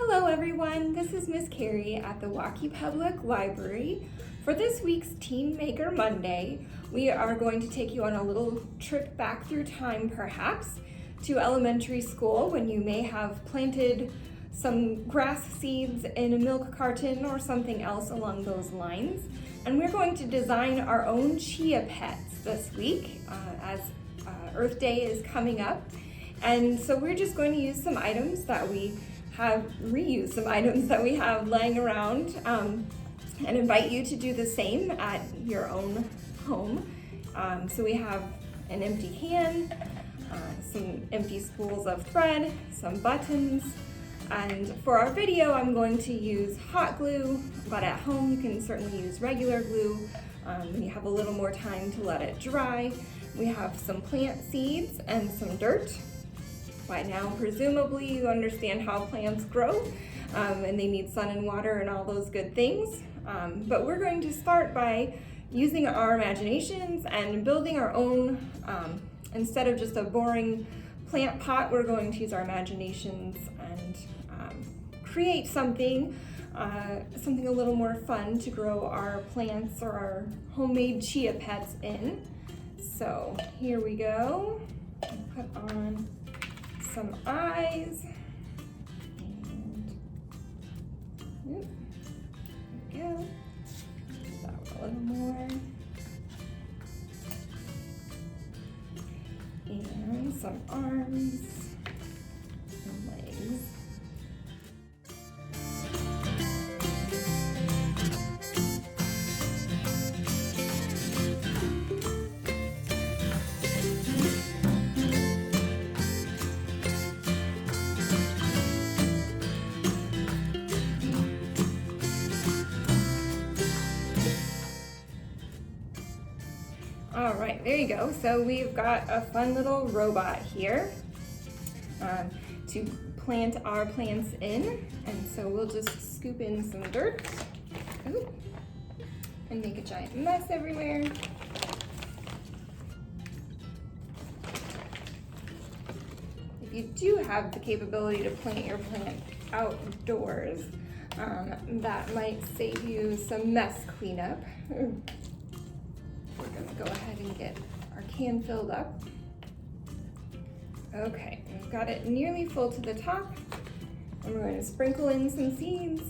Hello everyone, this is Miss Carrie at the Waukee Public Library. For this week's Teen Maker Monday, we are going to take you on a little trip back through time perhaps to elementary school when you may have planted some grass seeds in a milk carton or something else along those lines. And we're going to design our own Chia pets this week as Earth Day is coming up. And so we're just going to use some items that we have, reuse some items that we have laying around and invite you to do the same at your own home. So we have an empty can, some empty spools of thread, some buttons, and for our video I'm going to use hot glue, but at home you can certainly use regular glue when you have a little more time to let it dry. We have some plant seeds and some dirt. By now, presumably, you understand how plants grow and they need sun and water and all those good things. But we're going to start by using our imaginations and building our own, instead of just a boring plant pot, we're going to use our imaginations and create something a little more fun to grow our plants or our homemade Chia pets in. So here we go. Put on some eyes, and there we go. That a little more, and some arms and legs. All right, there you go. So we've got a fun little robot here to plant our plants in. And so we'll just scoop in some dirt and make a giant mess everywhere. If you do have the capability to plant your plant outdoors, that might save you some mess cleanup. We're gonna go ahead and get our can filled up. Okay, we've got it nearly full to the top, and we're going to sprinkle in some seeds.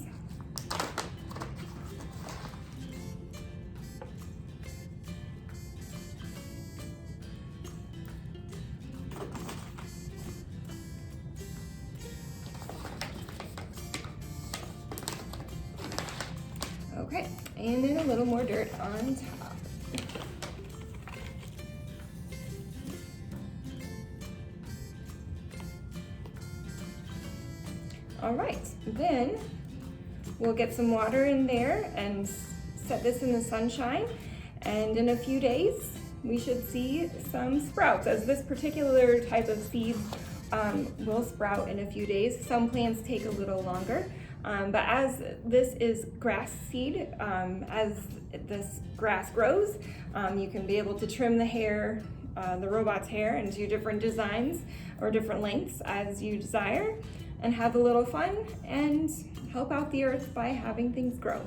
Okay, and then a little more dirt on top. All right, then we'll get some water in there and set this in the sunshine, and in a few days we should see some sprouts, as this particular type of seed will sprout in a few days. Some plants take a little longer, but as this is grass seed, as this grass grows, you can be able to trim the hair, the robot's hair, and do different designs or different lengths as you desire, and have a little fun and help out the earth by having things grow.